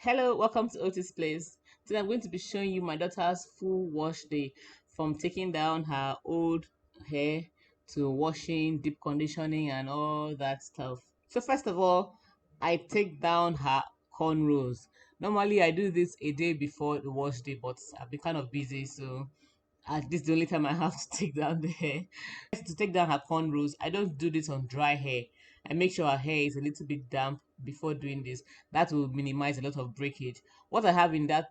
Hello, welcome to Otis Place. Today I'm going to be showing you my daughter's full wash day from taking down her old hair to washing, deep conditioning, and all that stuff. So, first of all, I take down her cornrows. Normally, I do this a day before the wash day, but I've been kind of busy, so this is the only time I have to take down the hair. To take down her cornrows, I don't do this on dry hair. I make sure her hair is a little bit damp before doing this. That will minimize a lot of breakage. What I have in that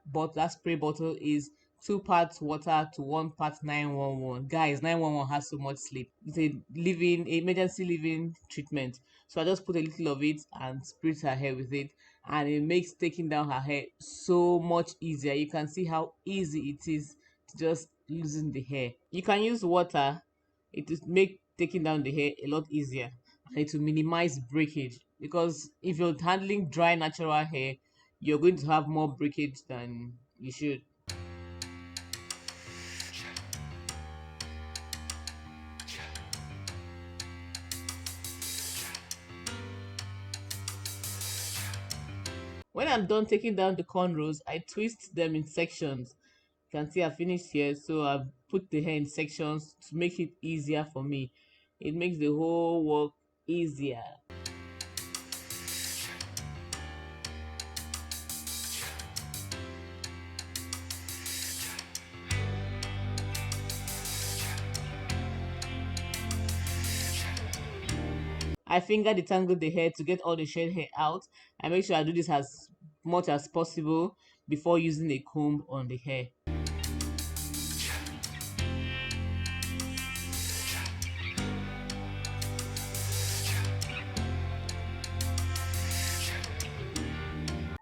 spray bottle is 2 parts water to 1 part 911. Guys, 911 has so much sleep. It's a living emergency living treatment. So I just put a little of it and spritz her hair with it, and it makes taking down her hair so much easier. You can see how easy it is to just loosen the hair. You can use water. It will make taking down the hair a lot easier, and it will minimize breakage, because if you're handling dry natural hair, you're going to have more breakage than you should. When I'm done taking down the cornrows, I twist them in sections. You can see I finished here, so I put the hair in sections to make it easier for me. It makes the whole work easier. I finger detangle the hair to get all the shed hair out. I make sure I do this as much as possible before using a comb on the hair.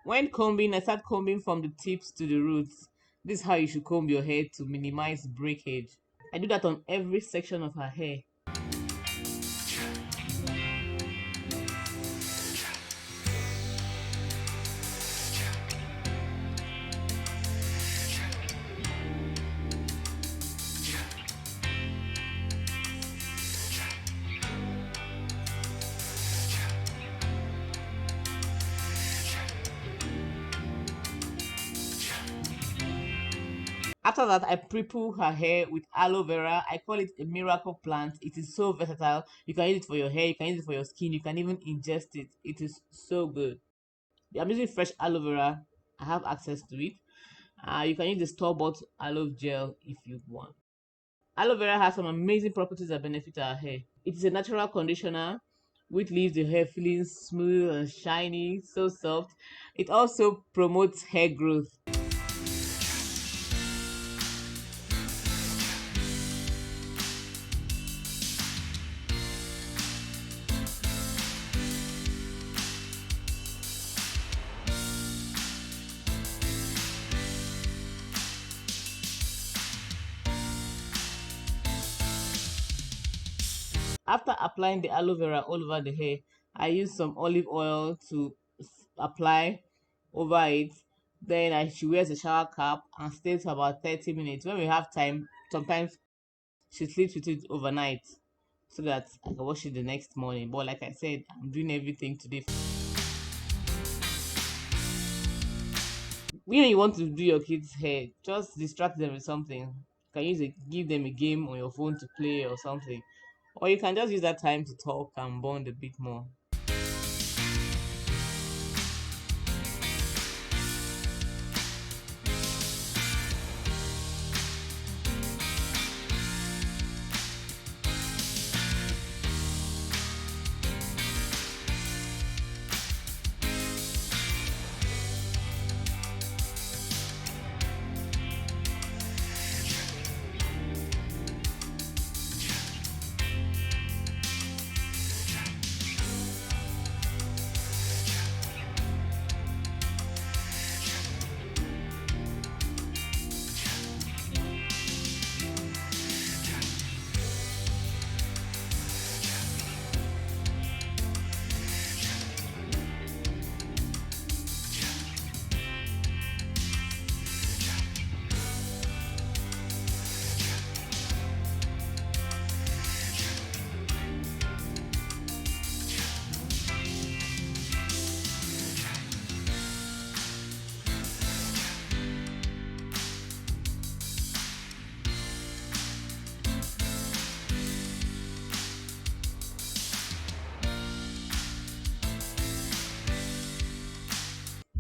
When combing, I start combing from the tips to the roots. This is how you should comb your hair to minimize breakage. I do that on every section of her hair. After that, I pre-poo her hair with aloe vera. I call it a miracle plant. It is so versatile. You can use it for your hair, you can use it for your skin, you can even ingest it. It is so good. I'm using fresh aloe vera. I have access to it. You can use the store-bought aloe gel if you want. Aloe vera has some amazing properties that benefit our hair. It is a natural conditioner which leaves the hair feeling smooth and shiny, so soft. It also promotes hair growth. After applying the aloe vera all over the hair, I use some olive oil to apply over it. Then she wears a shower cap and stays for about 30 minutes. When we have time, sometimes she sleeps with it overnight so that I can wash it the next morning. But like I said, I'm doing everything today. When you want to do your kids' hair, just distract them with something. You can give them a game on your phone to play or something. Or you can just use that time to talk and bond a bit more.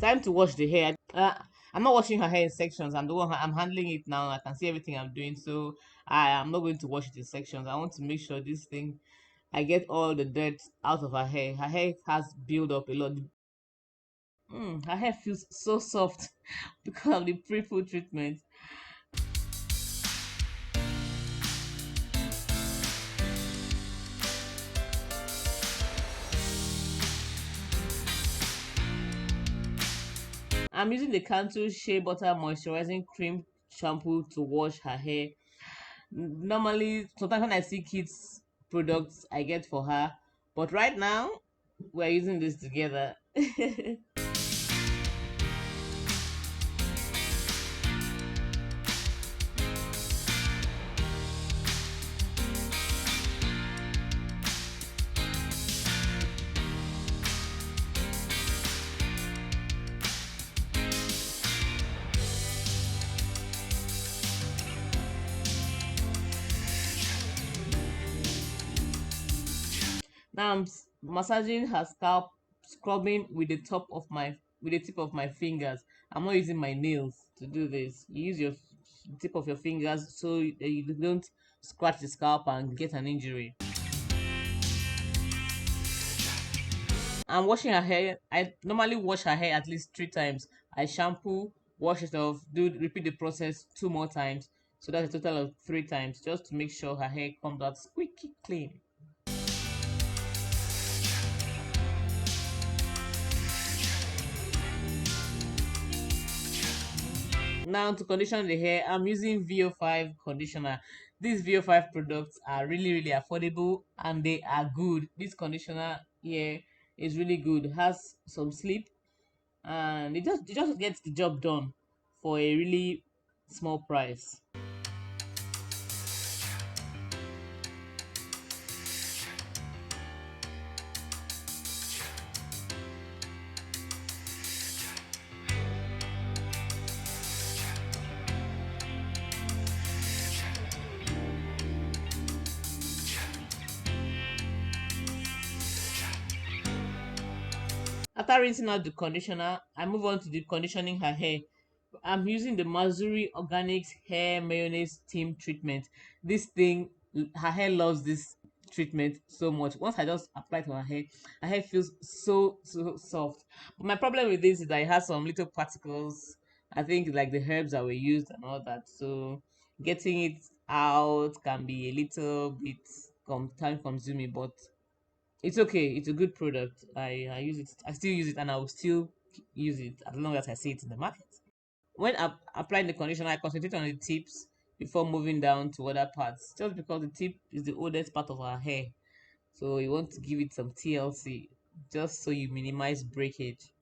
Time to wash the hair. I'm not washing her hair in sections. I'm handling it now. I can see everything I'm doing, so I am not going to wash it in sections. I want to make sure this thing, I get all the dirt out of her hair. Her hair has built up a lot. Her hair feels so soft because of the pre-poo treatment. I'm using the Cantu Shea Butter Moisturizing Cream shampoo to wash her hair. Normally, sometimes when I see kids products, I get for her, but right now we're using this together. Now massaging her scalp, scrubbing with the tip of my fingers. I'm not using my nails to do this. You use your tip of your fingers so you don't scratch the scalp and get an injury. I'm washing her hair. I normally wash her hair at least 3 times. I shampoo, wash it off, repeat the process 2 more times. So that's a total of 3 times, just to make sure her hair comes out squeaky clean. Now to condition the hair, I'm using VO5 conditioner. These VO5 products are really affordable and they are good. This conditioner here is really good. It has some sleep and it just gets the job done for a really small price. After rinsing out the conditioner, I move on to the conditioning her hair. I'm using the Mazuri Organics Hair Mayonnaise Steam Treatment. This thing, her hair loves this treatment so much. Once I just apply it to her hair feels so soft. But my problem with this is that it has some little particles. I think like the herbs that were used and all that. So getting it out can be a little bit time consuming, but it's okay. It's a good product. I use it. I still use it, and I will still use it as long as I see it in the market. When applying the conditioner, I concentrate on the tips before moving down to other parts. Just because the tip is the oldest part of our hair, so you want to give it some TLC, just so you minimize breakage.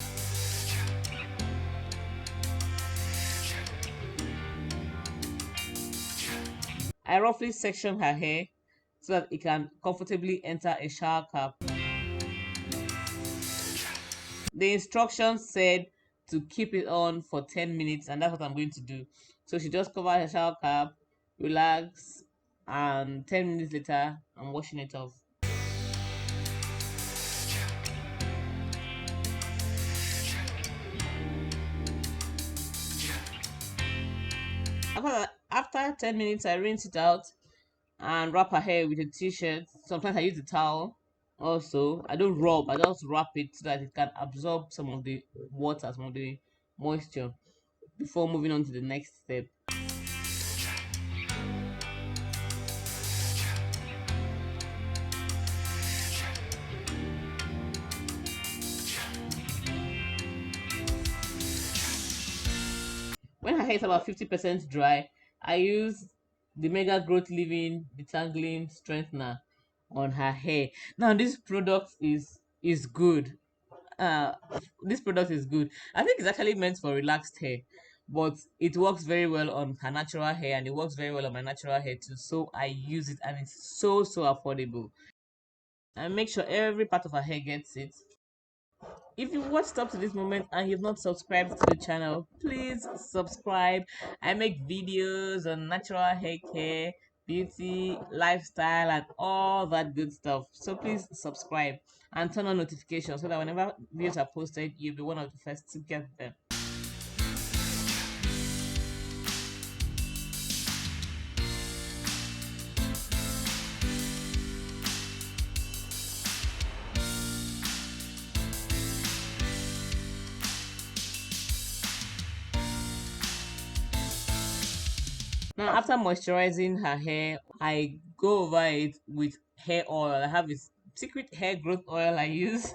I roughly section her hair so that it can comfortably enter a shower cap. The instructions said to keep it on for 10 minutes, and that's what I'm going to do. So she just cover her shower cap, relax, and 10 minutes later, I'm washing it off. After 10 minutes, I rinse it out and wrap her hair with a t-shirt. Sometimes I use a towel. Also, I don't rub, I just wrap it so that it can absorb some of the water, some of the moisture before moving on to the next step. When her hair is about 50% dry, I use the Mega Growth Living Detangling Strengthener on her hair. Now this product is good. Uh, this product is good. I think it's actually meant for relaxed hair, but it works very well on her natural hair and it works very well on my natural hair too. So I use it and it's so affordable. And make sure every part of her hair gets it. If you watched up to this moment and you've not subscribed to the channel, please subscribe. I make videos on natural hair care, beauty, lifestyle, and all that good stuff. So please subscribe and turn on notifications so that whenever videos are posted, you'll be one of the first to get them. Now, after moisturizing her hair, I go over it with hair oil. I have this secret hair growth oil I use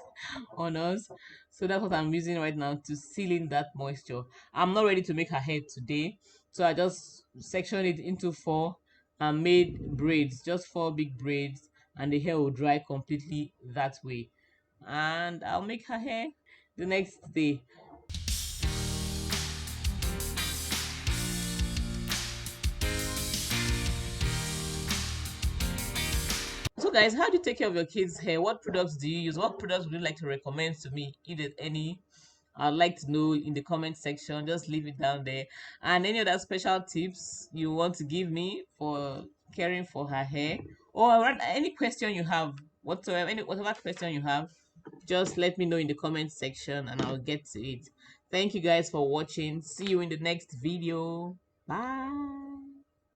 on us. So that's what I'm using right now to seal in that moisture. I'm not ready to make her hair today. So I just sectioned it into four and made braids, just four big braids, and the hair will dry completely that way. And I'll make her hair the next day. So guys, how do you take care of your kids' hair? What products do you use? What products would you like to recommend to me? If there's any, I'd like to know in the comment section. Just leave it down there. And any other special tips you want to give me for caring for her hair, or any question you have, whatsoever, any whatever question you have, just let me know in the comment section, and I'll get to it. Thank you guys for watching. See you in the next video. Bye.